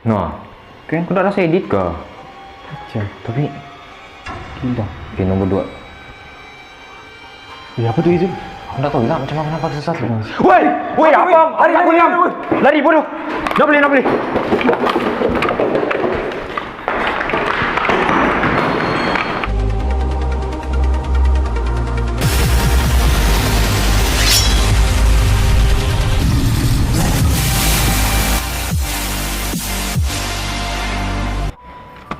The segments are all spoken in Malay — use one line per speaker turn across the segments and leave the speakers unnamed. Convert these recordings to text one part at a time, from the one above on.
Nah,
Kan?
kau tak rasa edit ke?
Cek.
Tapi,
Hilang.
okay, nombor 2.
Ya apa tu Izul?
Aku tak tahu juga macam mana nampak sesuatu.
Woi! Woi apa? Lari!
Lari bodoh. Nak boleh.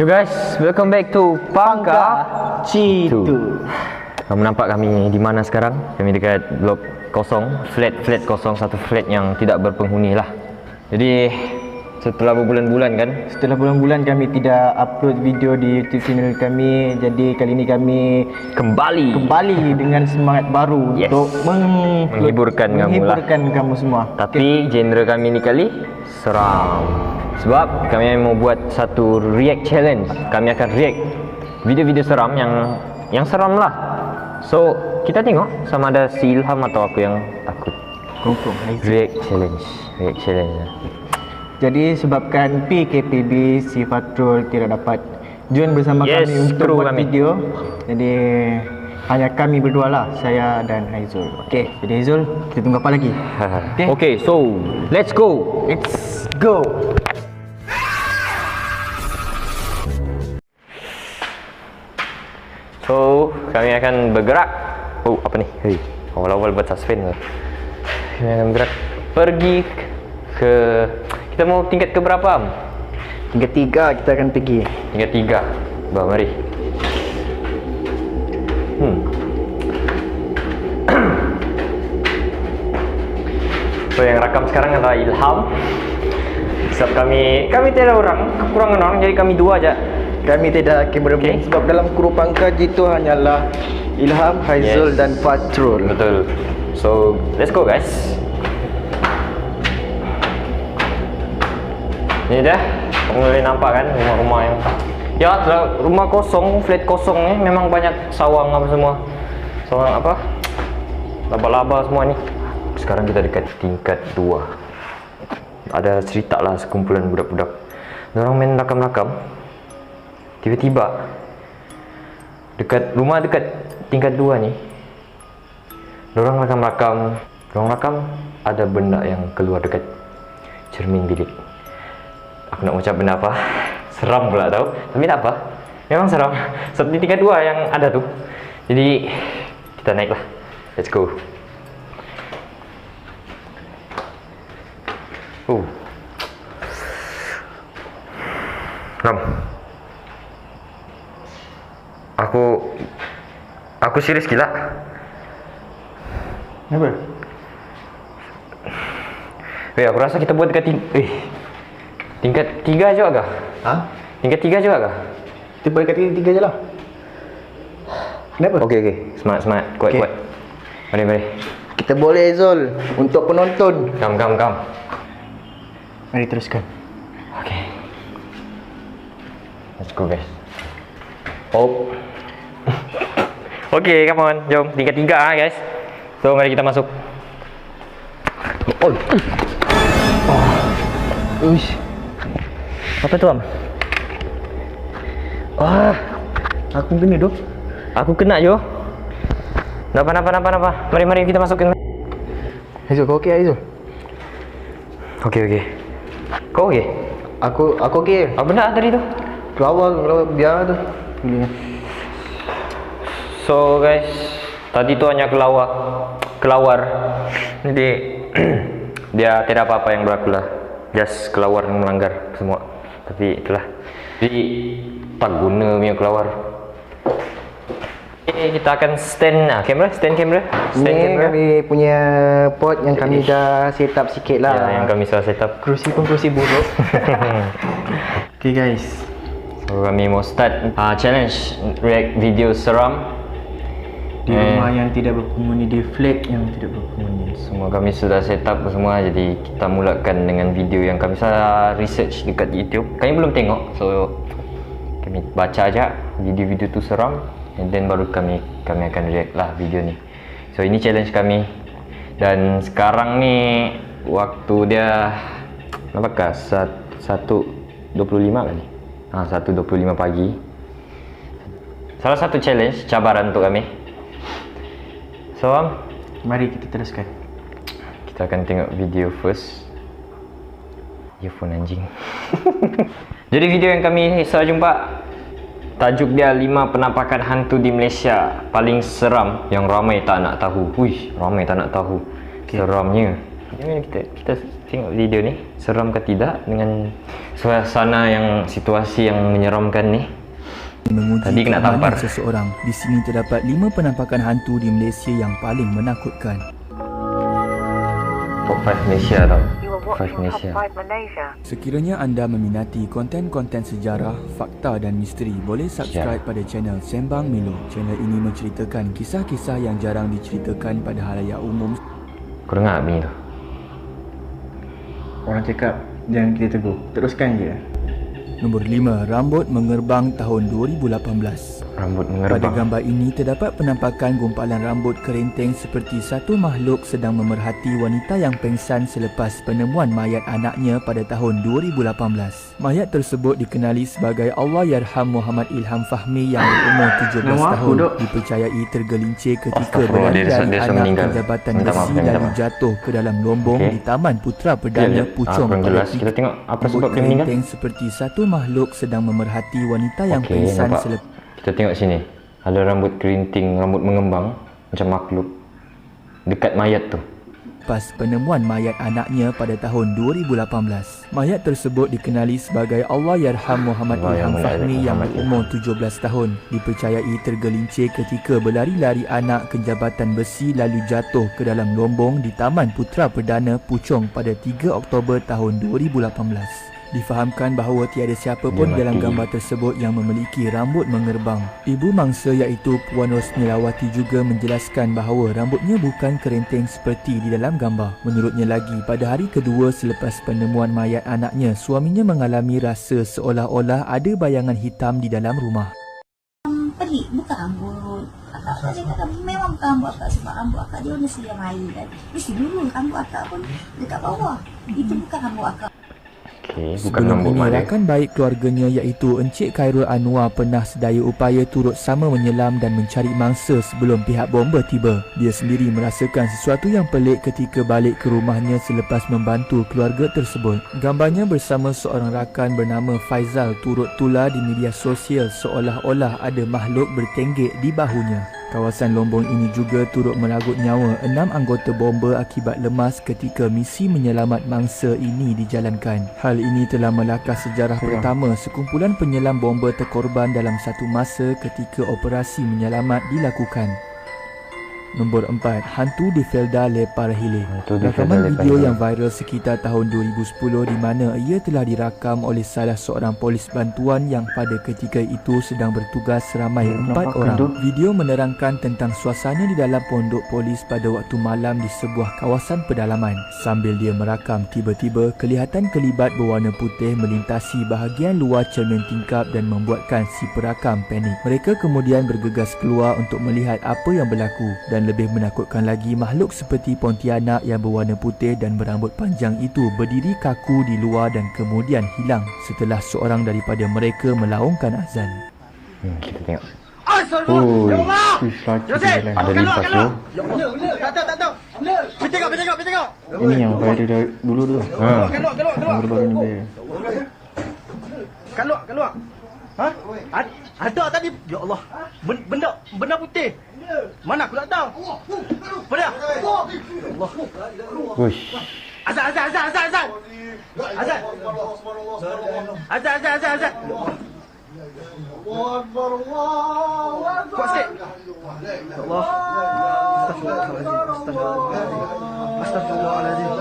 You guys, welcome back to Pangka
Citu.
Kamu nampak kami di mana sekarang? Kami dekat blok kosong, flat kosong, satu flat yang tidak berpenghuni lah. Jadi setelah berbulan-bulan kan,
Setelah bulan-bulan kami tidak upload video di YouTube channel kami, jadi kali ini kami kembali dengan semangat baru
Yes.
untuk
Menghiburkan kamu lah.
menghiburkan kamu semua.
tapi genre kami ni kali seram. Sebab kami mau buat satu react challenge. Kami akan react video-video seram yang seram lah. So, kita tengok sama ada si Ilham atau aku yang takut.
Confirm.
React challenge lah.
Jadi sebabkan PKPB si Fatrul tidak dapat join bersama
Yes,
kami untuk
kru
buat
kami.
video. Jadi hanya kami berdua lah, saya dan Haizul. Okey, jadi Haizul, kita tunggu apa lagi?
Okay, so let's go.
Let's go.
So, kami akan bergerak. Oh, apa ni? Hei, awal-awal buat suspense lah. Kami akan bergerak pergi ke, kita mau tingkat ke berapa, Am?
Tingkat 3 kita akan pergi.
Tingkat 3. Bah, mari. So, yang rakam sekarang adalah Ilham. Sebab kami tiada orang, kekurangan orang, jadi kami 2 aja.
Kami tidak akan bermain
Okey.
sebab dalam kru Pangka Jitu hanyalah Ilham, Haizul
Yes.
dan Fatrul.
Betul. So, let's go guys. Ini dah, kamu boleh nampak kan rumah-rumah yang rumah kosong, flat kosong ni memang banyak sawang apa semua. Sawang apa? Laba-laba semua ni. Sekarang kita dekat tingkat 2. Ada cerita lah sekumpulan budak-budak. Diorang main rakam-rakam. Tiba-tiba dekat rumah dekat tingkat 2 ni, diorang rakam ada benda yang keluar dekat cermin bilik. Aku nak ucap benda apa? Seram pula tau. Tapi tak apa. Memang seram. Seperti tingkat 2 yang ada tu. Jadi kita naik lah. Let's go. Ram. Aku serius gila.
Apa?
Weh, aku rasa kita buat dekat tingkat 3 juga kah?
Ha?
Tingkat 3 juga kah?
Kita boleh kat tingkat 3 je lah. Kenapa?
Okey. Semangat. Kuat.
Okey.
Mari.
Kita boleh Zul untuk penonton.
Come.
Mari teruskan.
Okey. Let's go guys. Oh. Okey, come on. Jom tingkat 3 guys. So, mari kita masuk. Oh.
Uish. Apa tu Am? Aku kena tu.
Aku kena jo. Napa. Mari kita masukin.
Haizul, kau okey Haizul?
Okey. Kau okey?
Aku okey.
Apa benda tadi tu?
Kelawar biar tu.
So guys, tadi tu hanya kelawar. Jadi dia tidak apa-apa yang berlaku lah. Just kelawar yang melanggar semua. Tapi itulah. Jadi tak guna punya kelawar. Kita akan stand kamera.
Ni kami punya pot yang kami dah set up sikit lah.
Ya, yang kami sudah set up.
Kerusi pun kerusi buruk. Okay guys.
So kami mau start challenge react video seram
Di rumah yang tidak berpenghuni, di flat yang tidak berpenghuni.
Semua kami sudah set up semua. Jadi kita mulakan dengan video yang kami sudah research dekat YouTube. Kami belum tengok, so kami baca aja video-video tu seram, and then baru kami akan react lah video ni. So ini challenge kami. Dan sekarang ni waktu dia apakah? 1 1.25 kali. 1.25 pagi. Salah satu challenge, cabaran untuk kami. So,
Mari kita teruskan.
kita akan tengok video first. Earphone anjing. Jadi video yang kami saya jumpa, tajuk dia 5 penampakan hantu di Malaysia paling seram yang ramai tak nak tahu. Wih, ramai tak nak tahu. Seramnya. Jadi kita tengok video ni, seram ke tidak dengan suasana yang situasi yang menyeramkan ni.
Menguji
Tadi kena tampar.
keamanan seseorang. Di sini terdapat 5 penampakan hantu di Malaysia yang paling menakutkan.
Top 5 Malaysia tau. 5 Malaysia.
Sekiranya anda meminati konten-konten sejarah, fakta dan misteri, boleh subscribe pada channel Sembang Melo. Channel ini menceritakan kisah-kisah yang jarang diceritakan pada halayak umum.
Kau dengar bunyi tu?
Orang cakap jangan kita tegur, teruskan je.
Nombor 5, rambut mengerbang tahun 2018.
Rambut
Pada
mengerbang.
gambar ini terdapat penampakan gumpalan rambut kerenteng seperti satu makhluk sedang memerhati wanita yang pengsan selepas penemuan mayat anaknya pada tahun 2018. Mayat tersebut dikenali sebagai Allahyarham Muhammad Ilham Fahmi yang berumur 17
Nama aku,
tahun.
Dok.
Dipercayai tergelincir ketika
Astagfirullah,
berlari
dia
dari
sudah
anak
meninggal.
penjabatan
Minta maaf,
besi
minta
lalu
maaf.
jatuh ke dalam lombong
Okey.
di Taman Putra Perdana
Lihat.
Puchong
Kurang
pada
jelas. Kita tengok apa sebab dia meninggal.
kerenteng seperti satu makhluk sedang memerhati wanita yang
Okey,
pengsan
nampak.
selepas
Kita tengok sini. Ada rambut kerinting, rambut mengembang macam makhluk dekat mayat tu.
penemuan mayat anaknya pada tahun 2018. Mayat tersebut dikenali sebagai Allahyarham Muhammad Ilham Fahmi yang berumur 17 tahun. Dipercayai tergelincir ketika berlari-lari anak ke jabatan besi lalu jatuh ke dalam lombong di Taman Putra Perdana Puchong pada 3 Oktober tahun 2018. Difahamkan bahawa tiada siapa pun
Dia
dalam
mati.
gambar tersebut yang memiliki rambut mengerbang. Ibu mangsa iaitu Puan Rosnilawati juga menjelaskan bahawa rambutnya bukan kerenteng seperti di dalam gambar. Menurutnya lagi, pada hari kedua selepas penemuan mayat anaknya, suaminya mengalami rasa seolah-olah ada bayangan hitam di dalam rumah.
Pelik, bukan rambut. Akak cakap memang bukan rambut akak sebab rambut akak dia warna siang air kan. Mesti dulu rambut akak pun dekat bawah. Itu bukan rambut akak.
Okey, bukan
Sebelum
rambut
ini,
mak dia.
rakan baik keluarganya iaitu Encik Khairul Anwar pernah sedaya upaya turut sama menyelam dan mencari mangsa sebelum pihak bomba tiba. Dia sendiri merasakan sesuatu yang pelik ketika balik ke rumahnya selepas membantu keluarga tersebut. Gambarnya bersama seorang rakan bernama Faizal turut tular di media sosial seolah-olah ada makhluk bertenggek di bahunya. Kawasan lombong ini juga turut meragut nyawa 6 anggota bomba akibat lemas ketika misi menyelamat mangsa ini dijalankan. Hal ini telah melakar sejarah pertama sekumpulan penyelam bomba terkorban dalam satu masa ketika operasi menyelamat dilakukan. Nombor 4, hantu di Felda Leparhile.
Hantu di Felda
Rakaman video
Leparhile.
yang viral sekitar tahun 2010 di mana ia telah dirakam oleh salah seorang polis bantuan yang pada ketika itu sedang bertugas seramai 4
Nampak
orang.
tu?
Video menerangkan tentang suasana di dalam pondok polis pada waktu malam di sebuah kawasan pedalaman. Sambil dia merakam, tiba-tiba kelihatan kelibat berwarna putih melintasi bahagian luar cermin tingkap dan membuatkan si perakam panik. Mereka kemudian bergegas keluar untuk melihat apa yang berlaku dan lebih menakutkan lagi, makhluk seperti Pontianak yang berwarna putih dan berambut panjang itu berdiri kaku di luar dan kemudian hilang setelah seorang daripada mereka melaungkan azan.
Kita tengok.
Oh, laki jalan.
Ada limpas tu.
Ini yang viral dah dulu tu.
Ha.
Yang baru-baru ni viral.
Keluar. Ha? Ada tadi. Ya Allah. Benda putih. Mana aku tak tahu. Pada. Ya Allah.
Wush.
Azan. Kuat sikit. Ya Allah. Astagfirullahaladzim.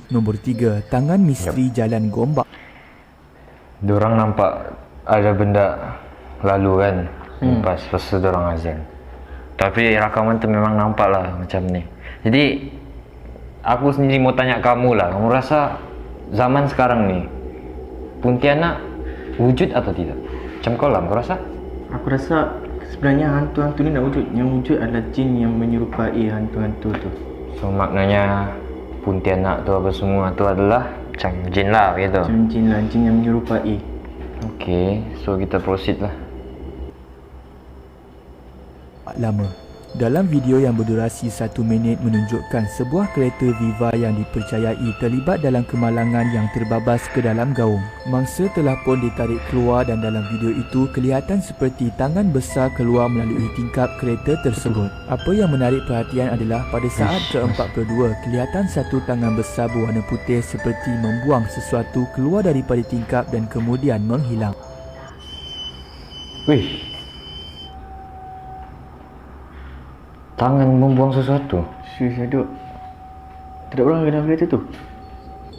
Nombor 3, tangan misteri Jalan Gombak.
Diorang nampak ada benda lalu kan. Lepas diorang azan. Tapi rakaman tu memang nampak lah macam ni. Jadi aku sendiri mau tanya kamu lah. Kamu rasa zaman sekarang ni Pontianak wujud atau tidak? Macam kau lah, kau rasa?
Aku rasa sebenarnya hantu-hantu ni nak wujud. Yang wujud adalah jin yang menyerupai hantu-hantu tu.
So maknanya Pontianak tu apa semua tu adalah macam jin lah gitu.
Jin lah, jin yang menyerupai.
Okay, so kita proceed lah.
Lama. Dalam video yang berdurasi 1 minit menunjukkan sebuah kereta Viva yang dipercayai terlibat dalam kemalangan yang terbabas ke dalam gaung. Mangsa telah pun ditarik keluar dan dalam video itu kelihatan seperti tangan besar keluar melalui tingkap kereta tersebut. Apa yang menarik perhatian adalah pada saat ke-42 kelihatan satu tangan besar berwarna putih seperti membuang sesuatu keluar daripada tingkap dan kemudian menghilang.
Wih, tangan membuang sesuatu.
Serius duk. Tak ada orang dalam kereta tu.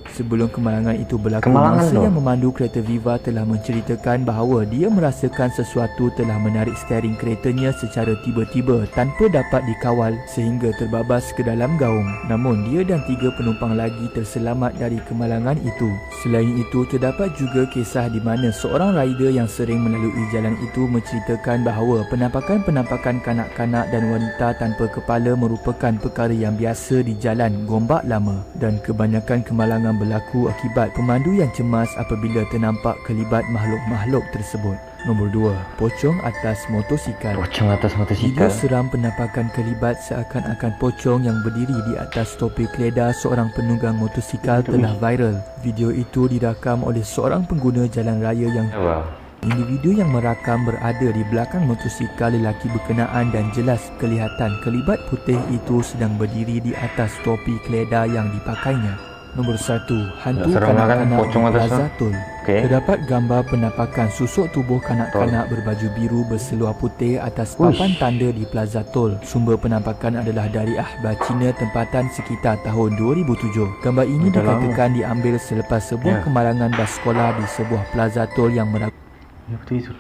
Sebelum kemalangan itu berlaku,
Kemalangan
mangsa
tu?
yang memandu kereta Viva telah menceritakan bahawa dia merasakan sesuatu telah menarik steering keretanya secara tiba-tiba tanpa dapat dikawal sehingga terbabas ke dalam gaung. Namun dia dan 3 penumpang lagi terselamat dari kemalangan itu. Selain itu, terdapat juga kisah di mana seorang rider yang sering melalui jalan itu menceritakan bahawa penampakan-penampakan kanak-kanak dan wanita tanpa kepala merupakan perkara yang biasa di jalan Gombak Lama dan kebanyakan kemalangan berlaku akibat pemandu yang cemas apabila ternampak kelibat makhluk-makhluk tersebut. Nombor 2. Pocong atas motosikal.
Pocong atas
Video
motosikal.
seram penampakan kelibat seakan-akan pocong yang berdiri di atas topi keledar seorang penunggang motosikal telah viral. Video itu dirakam oleh seorang pengguna jalan raya yang
Apa?
individu yang merakam berada di belakang motosikal lelaki berkenaan dan jelas kelihatan kelibat putih itu sedang berdiri di atas topi keledar yang dipakainya. Nombor 1. Hantu
Seram lah kan,
kanak-kanak
pocong
di
atas
Plaza
tu.
Tol.
Okey.
Terdapat gambar penampakan susuk tubuh kanak-kanak berbaju biru berseluar putih atas papan tanda di Plaza Tol. Sumber penampakan adalah dari akhbar Cina tempatan sekitar tahun 2007. Gambar ini
Dah lama.
dikatakan diambil selepas sebuah kemalangan bas sekolah di sebuah Plaza Tol yang
Ya betul itu.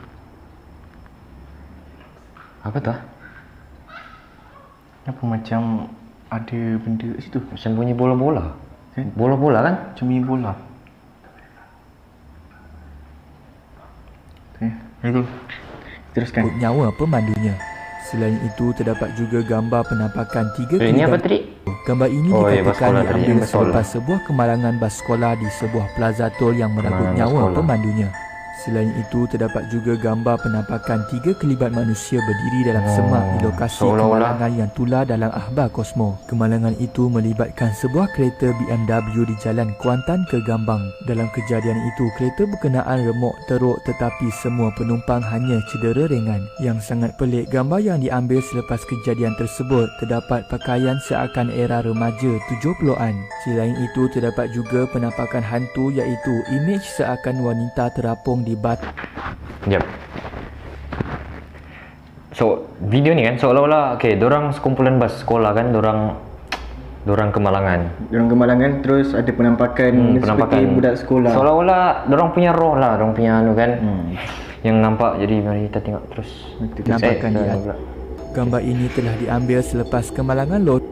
Apa tu?
Apa macam ada benda kat situ?
Macam bunyi bola-bola. Bola-bola kan?
Macam main bola. Itu. Teruskan.
ikut nyawa pemandunya. Selain itu, terdapat juga gambar penampakan 3
Ini apa
kelibat.
tadi?
Gambar ini
Oh, ya, bas
dikatakan
sekolah tadi,
diambil
bas sekolah.
selepas sebuah kemalangan bas sekolah di sebuah Plaza Tol yang merenggut
Kemalangan bas
nyawa
sekolah.
pemandunya. Selain itu, terdapat juga gambar penampakan 3 kelibat manusia berdiri dalam semak di lokasi
seolah-olah.
kemalangan yang tular dalam akhbar Kosmo. Kemalangan itu melibatkan sebuah kereta BMW di Jalan Kuantan ke Gambang. Dalam kejadian itu, kereta berkenaan remuk teruk tetapi semua penumpang hanya cedera ringan. Yang sangat pelik, gambar yang diambil selepas kejadian tersebut terdapat pakaian seakan era remaja 70-an. Selain itu, terdapat juga penampakan hantu iaitu imej seakan wanita terapung di batu.
Sekejap. So, video ni kan seolah-olah dorang sekumpulan bas sekolah kan, dorang kemalangan.
Dalam kemalangan terus ada penampakan seperti budak sekolah.
Seolah-olah dorang punya roh lah, dorang punya anu kan. Yang nampak, jadi mari kita tengok terus.
Penampakan di atas. Gambar ini telah diambil selepas kemalangan Loan.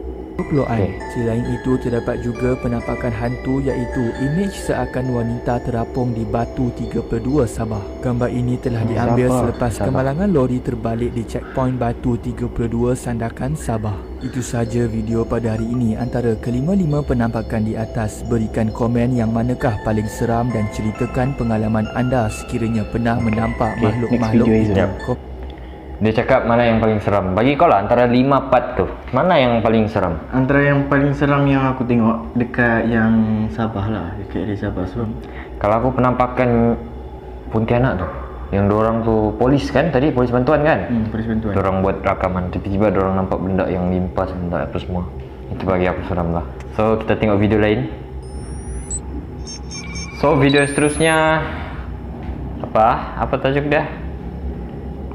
Selain itu, terdapat juga penampakan hantu iaitu imej seakan wanita terapung di Batu 32 Sabah. Gambar ini telah diambil selepas kemalangan lori terbalik di checkpoint Batu 32 Sandakan Sabah. Itu sahaja video pada hari ini. Antara kelima-lima penampakan di atas, berikan komen yang manakah paling seram dan ceritakan pengalaman anda sekiranya pernah menampak makhluk-makhluk
next video
itu.
Dia cakap mana yang paling seram. Bagi kau lah antara 5 part tu, mana yang paling seram?
Antara yang paling seram yang aku tengok dekat yang Sabah lah, dekat area Sabah sebab
Kalau aku penampakan Pontianak tu, yang dorang tu polis kan tadi, polis bantuan kan?
polis bantuan.
Dorang buat rakaman, tiba-tiba dorang nampak benda yang limpas, benda apa semua. Itu bagi aku seram lah. So kita tengok video lain. So video seterusnya apa tajuk dia?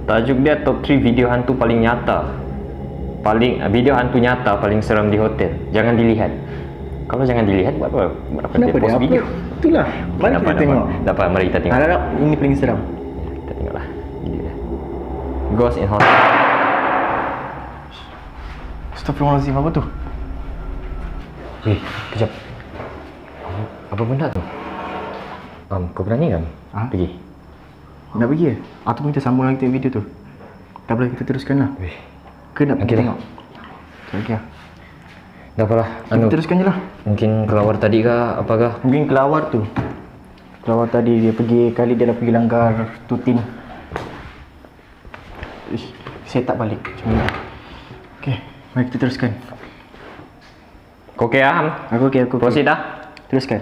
Tajuk dia top 3 video hantu paling nyata. Video hantu nyata paling seram di hotel. Jangan dilihat. Kalau jangan dilihat buat apa?
Kenapa dia
post video?
Itulah. Mari kita tengok.
Dapat, mari kita tengok.
Harap ini paling seram.
Kita tengoklah video dia. Ghost in Hotel.
Astagfirullahaladzim, apa tu?
Kejap. Apa benda tu? Kau berani kan? Pergi.
Nak pergi ke? Ataupun kita sambung lagi tengok video tu? Tak boleh, kita teruskan lah. Ke nak pergi tengok? Okey lah.
Dah apalah.
Teruskan je lah.
Mungkin kelawar tadi kah? Apakah?
Mungkin kelawar tu. Kelawar tadi dia pergi, kali dia dah pergi langgar tutin. Ish, saya tak balik macam ni. Okay, mari kita teruskan.
Kau okey ah? Ham?
Aku okey, aku okey.
Proceed dah.
Teruskan.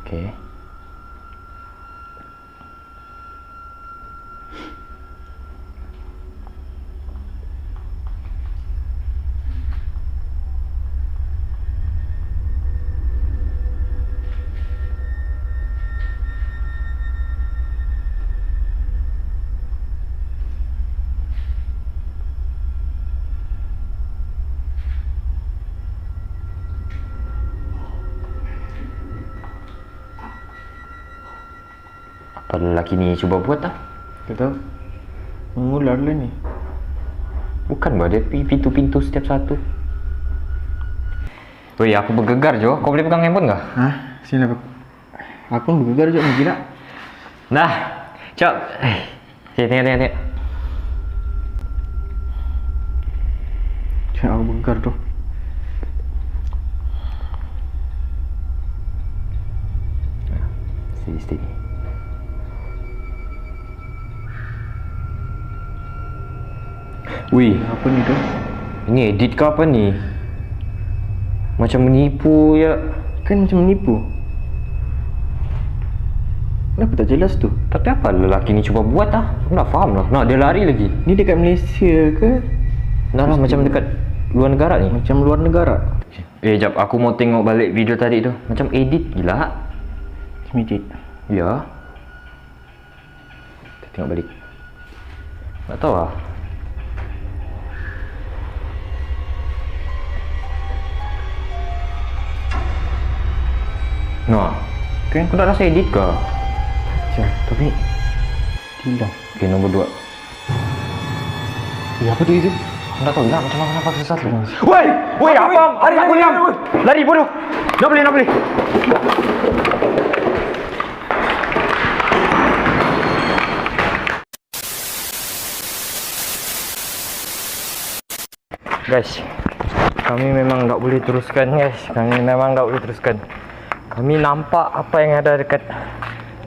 Okey. Apa lelaki ni cuba buat tak?
Tak tahu. Mengular lah ni.
Bukan bah, dia pergi pintu-pintu setiap satu. Weh, aku bergegar Jo. Kau boleh pegang handphone kah?
Hah? Sini aku. Aku pun bergegar juga mungkin tak?
Dah. Cop. Okay, tengok.
Cak, aku bergegar tu.
Steady. Wih,
Apa ni tu?
ini edit ke apa ni? Macam menipu ya.
Kan macam menipu. Kenapa tak jelas tu?
Tapi apa lelaki ni cuba buat ah? Aku tak faham lah. Nak dia lari lagi.
Ni dekat Malaysia ke?
Dah lah macam dekat luar negara ni.
Macam luar negara.
Jap, aku mau tengok balik video tadi tu. Macam edit gila.
Semidit.
Ya. Kita tengok balik. Tak tahu lah. Nah,
Kan?
kau tak rasa edit ke?
Cak, tapi hilang.
Okay, nombor 2.
Ya, apa tu itu?
Tak tahu lah macam mana nampak sesuatu. Woi, apa? Hari aku diam. Lari bodoh. Nak beli. Guys, kami memang tak boleh teruskan guys. Kami nampak apa yang ada dekat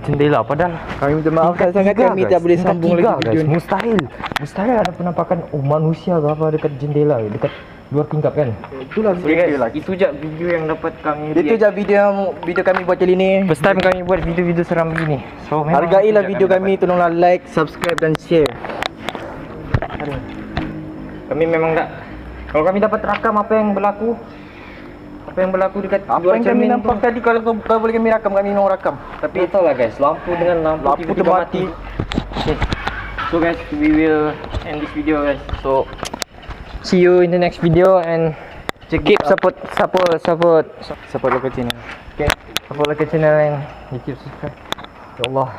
jendela padahal
Kami minta maaf sangat kami tak boleh sambung lagi video ni.
Mustahil ada penampakan manusia ke apa dekat jendela dekat luar tingkap kan.
Itulah
Okay, guys, itu je video yang dapat kami
Itu je video kami buat kali ni.
first time kami buat video-video seram begini. So memang
Hargailah
itu je
video kami, tolonglah like, subscribe dan share.
Kami memang tak. Kalau kami dapat rakam apa yang berlaku dekat
Apa
luar
yang kami
cermin
nampak tadi, kalau kau boleh kami rakam, kami mau rakam.
Tapi tahu lah guys, lampu
Lampu
tiba-tiba
termati.
Okay. So guys, we will end this video guys. So see you in the next video and keep support
Local channel.
okay, support local channel and keep subscribe. Ya Allah.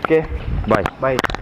Okay,
Bye.
bye.